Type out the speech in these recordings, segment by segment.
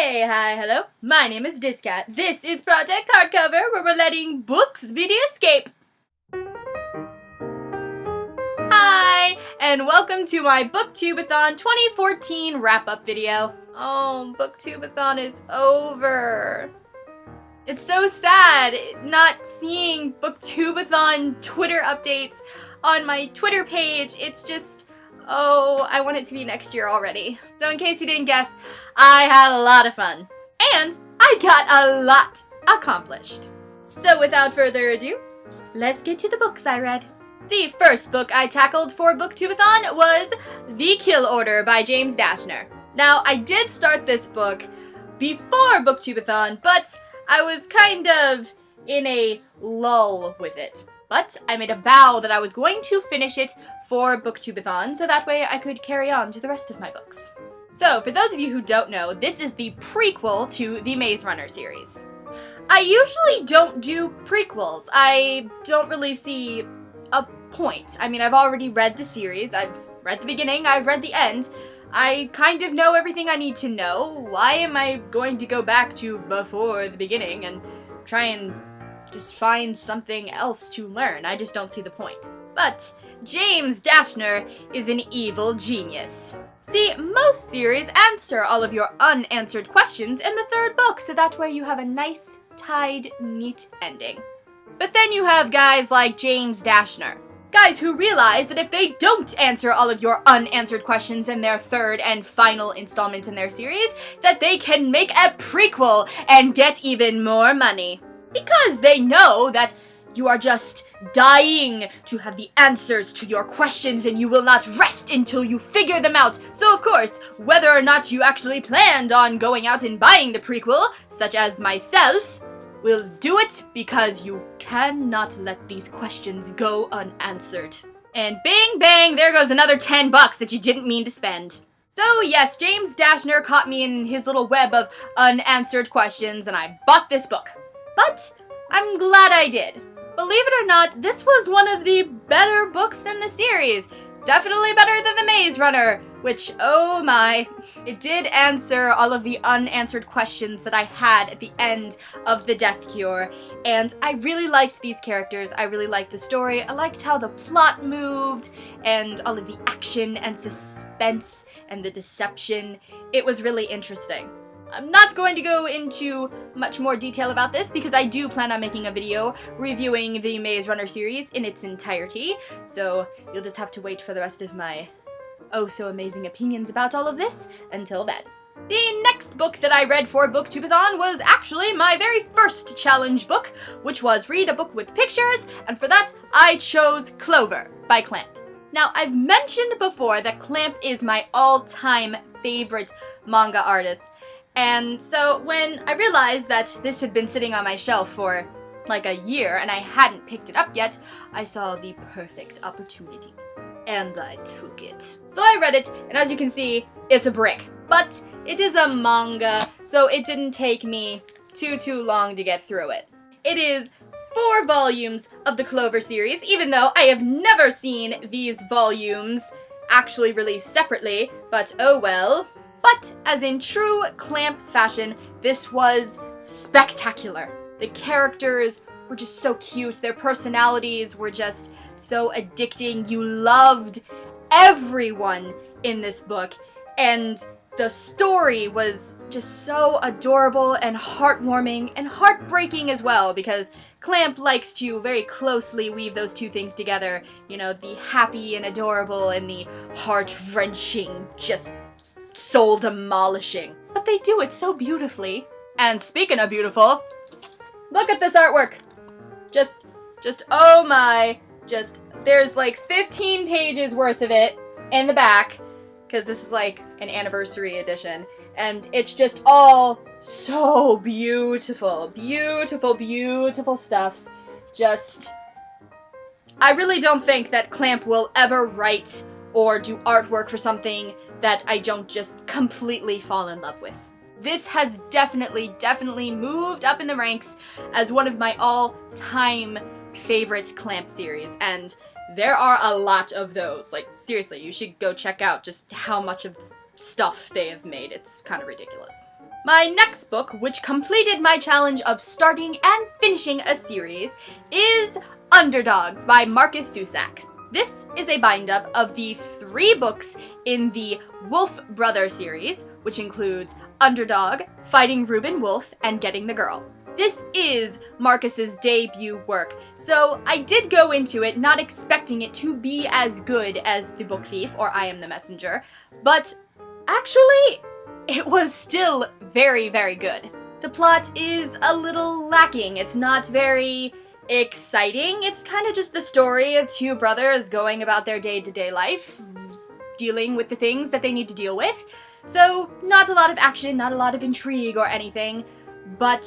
Hey, hi, hello. My name is dis.cat. This is Project Hardcover, where we're letting books be the escape. Hi, and welcome to my Booktube-A-Thon 2014 wrap-up video. Oh, Booktube-A-Thon is over. It's so sad not seeing Booktube-A-Thon Twitter updates on my Twitter page. It's just, oh, I want it to be next year already. So in case you didn't guess, I had a lot of fun. And I got a lot accomplished. So without further ado, let's get to the books I read. The first book I tackled for Booktube-A-Thon was The Kill Order by James Dashner. Now, I did start this book before Booktube-A-Thon, but I was kind of in a lull with it. But I made a vow that I was going to finish it for Booktube-A-Thon, so that way I could carry on to the rest of my books. So, for those of you who don't know, this is the prequel to the Maze Runner series. I usually don't do prequels. I don't really see a point. I mean, I've already read the series. I've read the beginning, I've read the end. I kind of know everything I need to know. Why am I going to go back to before the beginning and try and just find something else to learn? I just don't see the point. But James Dashner is an evil genius. See, most series answer all of your unanswered questions in the third book, so that way you have a nice, tied, neat ending. But then you have guys like James Dashner. Guys who realize that if they don't answer all of your unanswered questions in their third and final installment in their series, that they can make a prequel and get even more money. Because they know that you are just dying to have the answers to your questions and you will not rest until you figure them out. So of course, whether or not you actually planned on going out and buying the prequel, such as myself, will do it because you cannot let these questions go unanswered. And bing bang, there goes another $10 that you didn't mean to spend. So yes, James Dashner caught me in his little web of unanswered questions and I bought this book. But I'm glad I did. Believe it or not, this was one of the better books in the series. Definitely better than The Maze Runner, which, oh my, it did answer all of the unanswered questions that I had at the end of The Death Cure, and I really liked these characters. I really liked the story. I liked how the plot moved, and all of the action and suspense and the deception. It was really interesting. I'm not going to go into much more detail about this because I do plan on making a video reviewing the Maze Runner series in its entirety, so you'll just have to wait for the rest of my oh-so-amazing opinions about all of this until then. The next book that I read for Booktube-A-Thon was actually my very first challenge book, which was Read a Book with Pictures, and for that I chose Clover by Clamp. Now, I've mentioned before that Clamp is my all-time favorite manga artist, and so when I realized that this had been sitting on my shelf for like a year and I hadn't picked it up yet, I saw the perfect opportunity. And I took it. So I read it, and as you can see, it's a brick. But it is a manga, so it didn't take me too long to get through it. It is 4 volumes of the Clover series, even though I have never seen these volumes actually released separately, but oh well. But as in true Clamp fashion, this was spectacular. The characters were just so cute, their personalities were just so addicting. You loved everyone in this book, and the story was just so adorable and heartwarming and heartbreaking as well, because Clamp likes to very closely weave those two things together. You know, the happy and adorable and the heart-wrenching, just soul-demolishing. But they do it so beautifully. And speaking of beautiful, look at this artwork! Just oh my, there's like 15 pages worth of it in the back, because this is like an anniversary edition, and it's just all so beautiful. Beautiful, beautiful stuff. I really don't think that Clamp will ever write or do artwork for something that I don't just completely fall in love with. This has definitely moved up in the ranks as one of my all-time favorite Clamp series, and there are a lot of those. Like, seriously, you should go check out just how much of stuff they have made. It's kind of ridiculous. My next book, which completed my challenge of starting and finishing a series, is Underdogs by Marcus Zusak. This is a bind-up of the 3 books in the Wolf Brother series, which includes Underdog, Fighting Reuben Wolf, and Getting the Girl. This is Marcus's debut work, so I did go into it not expecting it to be as good as The Book Thief or I Am the Messenger, but actually, it was still very, very good. The plot is a little lacking. It's not very exciting. It's kind of just the story of 2 brothers going about their day-to-day life, dealing with the things that they need to deal with. So, not a lot of action, not a lot of intrigue or anything, but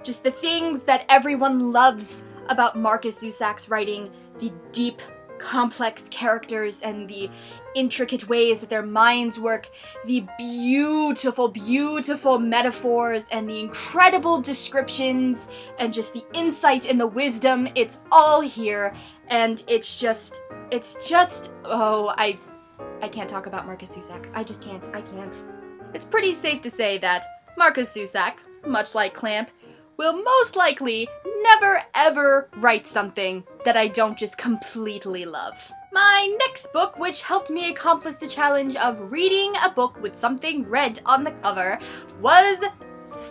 just the things that everyone loves about Marcus Zusak's writing, the deep, complex characters and the intricate ways that their minds work, the beautiful, beautiful metaphors and the incredible descriptions and just the insight and the wisdom. It's all here, and it's just, oh, I can't talk about Marcus Zusak. I can't. It's pretty safe to say that Marcus Zusak, much like Clamp, will most likely never ever write something that I don't just completely love. My next book, which helped me accomplish the challenge of reading a book with something red on the cover, was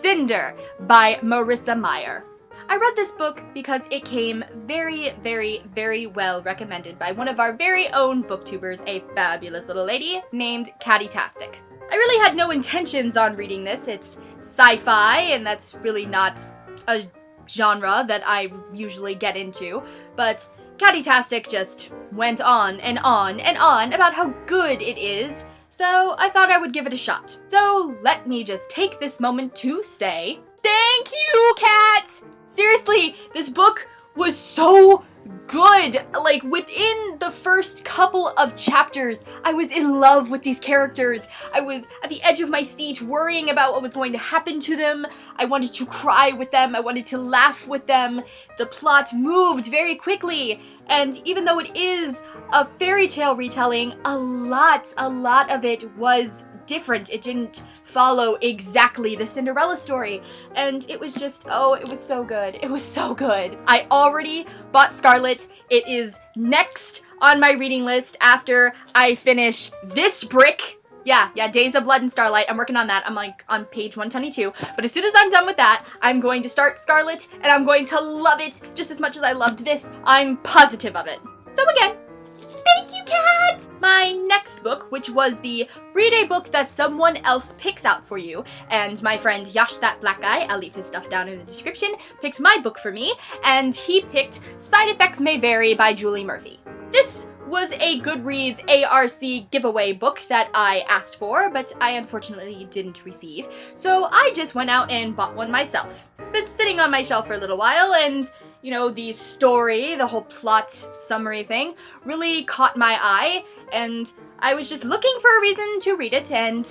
Cinder by Marissa Meyer. I read this book because it came very, very, very well recommended by one of our very own booktubers, a fabulous little lady named Catty-tastic. I really had no intentions on reading this. It's sci-fi, and that's really not a genre that I usually get into, but Catty-tastic just went on and on and on about how good it is, so I thought I would give it a shot. So let me just take this moment to say, thank you, Cat! Seriously, this book was so good. Like, within the first couple of chapters, I was in love with these characters. I was at the edge of my seat worrying about what was going to happen to them. I wanted to cry with them. I wanted to laugh with them. The plot moved very quickly, and even though it is a fairy tale retelling, a lot of it was different. It didn't follow exactly the Cinderella story, and it was just, oh, it was so good. It was so good. I already bought Scarlet. It is next on my reading list after I finish this brick. Yeah, Days of Blood and Starlight. I'm working on that. I'm like on page 122. But as soon as I'm done with that, I'm going to start Scarlet, and I'm going to love it just as much as I loved this. I'm positive of it. So again, thank you, Cat! My next book, which was the read a book that someone else picks out for you, and my friend Yash That Black Guy, I'll leave his stuff down in the description, picked my book for me, and he picked Side Effects May Vary by Julie Murphy. This was a Goodreads ARC giveaway book that I asked for, but I unfortunately didn't receive, so I just went out and bought one myself. It's been sitting on my shelf for a little while, and you know, the story, the whole plot summary thing, really caught my eye, and I was just looking for a reason to read it, and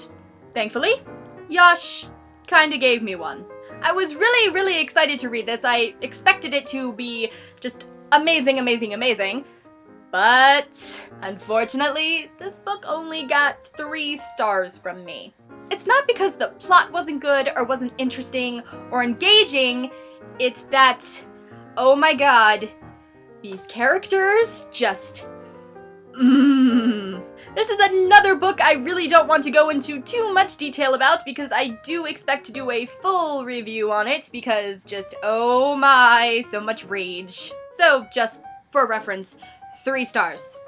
thankfully, Yash kinda gave me one. I was really, really excited to read this. I expected it to be just amazing, amazing, amazing, but unfortunately, this book only got 3 stars from me. It's not because the plot wasn't good or wasn't interesting or engaging, it's that, oh my god, these characters just, This is another book I really don't want to go into too much detail about because I do expect to do a full review on it because just, oh my, so much rage. So just for reference, 3 stars.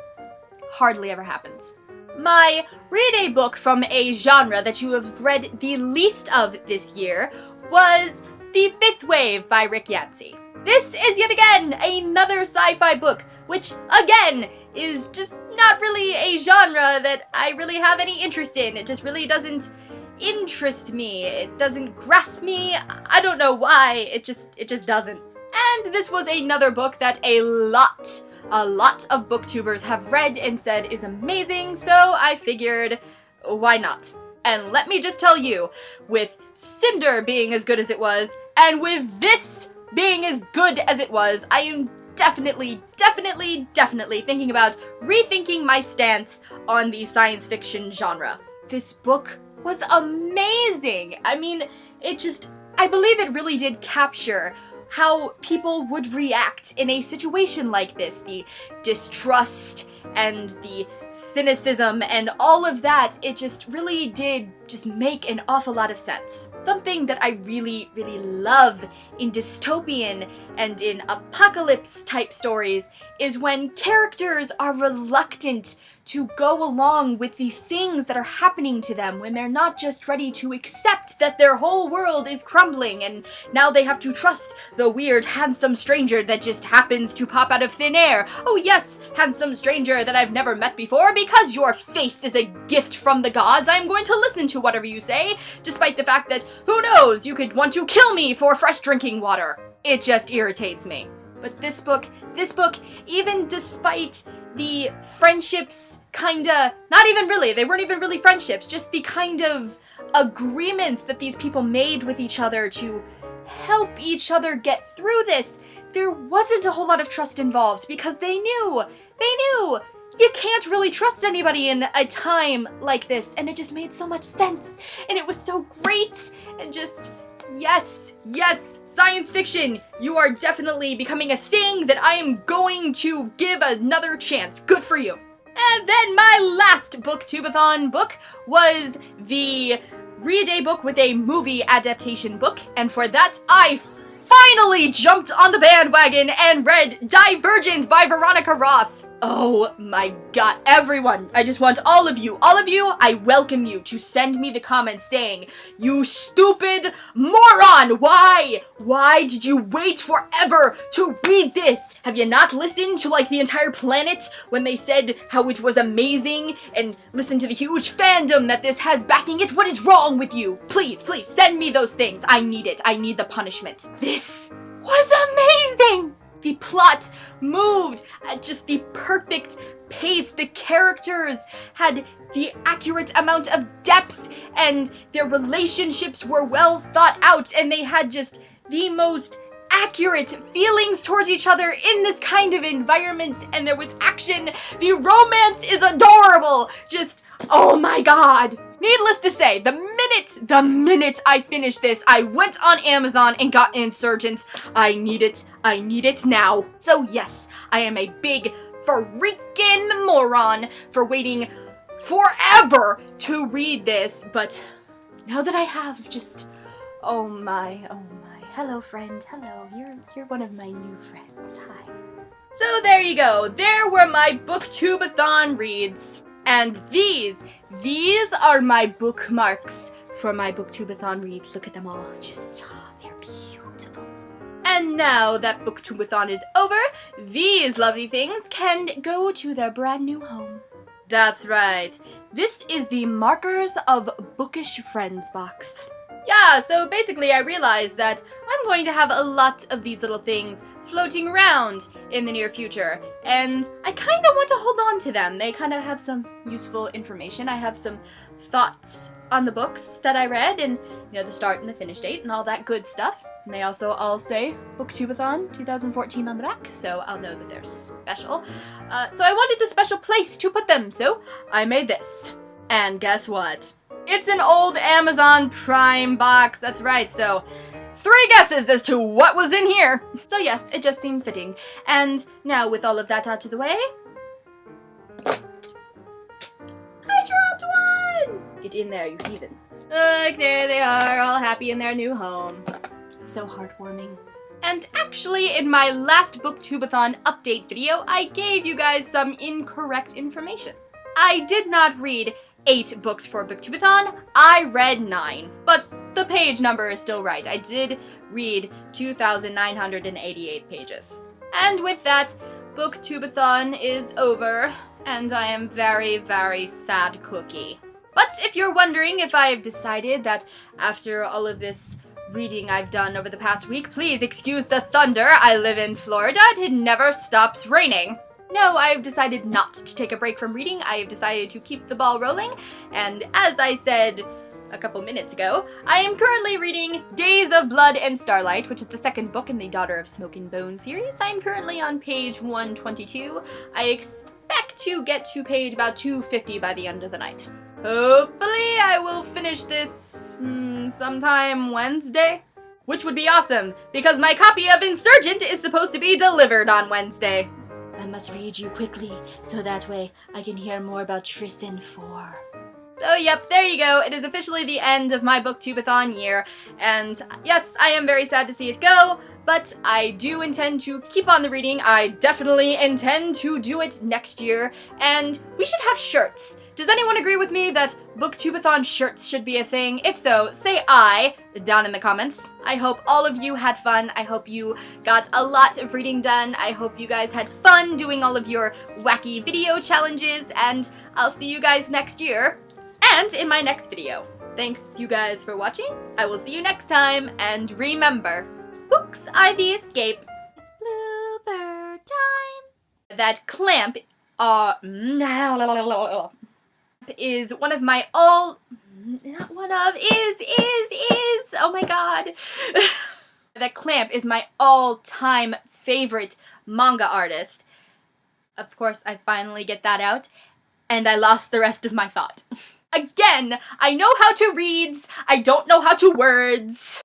Hardly ever happens. My read a book from a genre that you have read the least of this year was The Fifth Wave by Rick Yancey. This is yet again another sci-fi book, which again is just not really a genre that I really have any interest in. It just really doesn't interest me. It doesn't grasp me. I don't know why. It just doesn't. And this was another book that a lot of booktubers have read and said is amazing, so I figured, why not? And let me just tell you, with Cinder being as good as it was, and with this being as good as it was, I am definitely thinking about rethinking my stance on the science fiction genre. This book was amazing! I mean, I believe it really did capture how people would react in a situation like this. The distrust and the cynicism and all of that, it just really did just make an awful lot of sense. Something that I really, really love in dystopian and in apocalypse type stories is when characters are reluctant to go along with the things that are happening to them, when they're not just ready to accept that their whole world is crumbling and now they have to trust the weird handsome stranger that just happens to pop out of thin air. Oh yes, handsome stranger that I've never met before, because your face is a gift from the gods, I'm going to listen to whatever you say, despite the fact that, who knows, you could want to kill me for fresh drinking water. It just irritates me. But this book, even despite the friendships kinda, not even really, they weren't even really friendships, just the kind of agreements that these people made with each other to help each other get through this, there wasn't a whole lot of trust involved, because they knew you can't really trust anybody in a time like this, and it just made so much sense, and it was so great, and just, yes, science fiction, you are definitely becoming a thing that I am going to give another chance. Good for you. And then my last Booktube-A-Thon book was the read a book with a movie adaptation book, and for that I finally jumped on the bandwagon and read Divergent by Veronica Roth. Oh my god, everyone, I just want all of you, I welcome you to send me the comments saying, you stupid moron, why did you wait forever to read this? Have you not listened to like the entire planet when they said how it was amazing, and listen to the huge fandom that this has backing it? What is wrong with you? Please send me those things, I need it, I need the punishment. This was amazing! The plot moved at just the perfect pace. The characters had the accurate amount of depth, and their relationships were well thought out, and they had just the most accurate feelings towards each other in this kind of environment, and there was action. The romance is adorable. Just, oh my god. Needless to say, the minute I finished this, I went on Amazon and got Insurgents. I need it now. So yes, I am a big freaking moron for waiting forever to read this, but now that I have, just, oh my, hello friend, hello, you're one of my new friends, hi. So there you go, there were my Booktube-A-Thon reads, and these are my bookmarks for my Booktube-A-Thon reads. Look at them all, just, oh, they're beautiful. And now that Booktube-A-Thon is over, these lovely things can go to their brand new home. That's right, this is the Markers of Bookish Friends box. Yeah, so basically I realized that I'm going to have a lot of these little things floating around in the near future, and I kind of want to hold on to them. They kind of have some useful information. I have some thoughts on the books that I read, and you know, the start and the finish date and all that good stuff. And they also all say Booktube-A-Thon 2014 on the back, so I'll know that they're special. So I wanted a special place to put them, so I made this. And guess what? It's an old Amazon Prime box, that's right, so 3 guesses as to what was in here. So yes, it just seemed fitting. And now with all of that out of the way, I dropped one! Get in there, you heathen. Look, there they are, all happy in their new home. It's so heartwarming. And actually, in my last Booktube-A-Thon update video, I gave you guys some incorrect information. I did not read 8 books for Booktube-A-Thon, I read 9. But the page number is still right. I did read 2,988 pages. And with that, Booktube-A-Thon is over, and I am very, very sad cookie. But if you're wondering if I've decided that after all of this reading I've done over the past week, please excuse the thunder, I live in Florida, it never stops raining. No, I've decided not to take a break from reading. I have decided to keep the ball rolling, and as I said a couple minutes ago, I am currently reading Days of Blood and Starlight, which is the second book in the Daughter of Smoke and Bone series. I am currently on page 122. I expect to get to page about 250 by the end of the night. Hopefully I will finish this sometime Wednesday, which would be awesome because my copy of Insurgent is supposed to be delivered on Wednesday. I must read you quickly, so that way I can hear more about Tristan 4. So yep, there you go. It is officially the end of my Booktube-A-Thon year, and yes, I am very sad to see it go, but I do intend to keep on the reading. I definitely intend to do it next year, and we should have shirts. Does anyone agree with me that Booktube-A-Thon shirts should be a thing? If so, say I down in the comments. I hope all of you had fun. I hope you got a lot of reading done. I hope you guys had fun doing all of your wacky video challenges, and I'll see you guys next year and in my next video. Thanks you guys for watching. I will see you next time, and remember, books are the escape. It's blooper time. That clamp is one of my oh my god. That Clamp is my all-time favorite manga artist. Of course, I finally get that out, and I lost the rest of my thought. Again, I know how to read, I don't know how to words.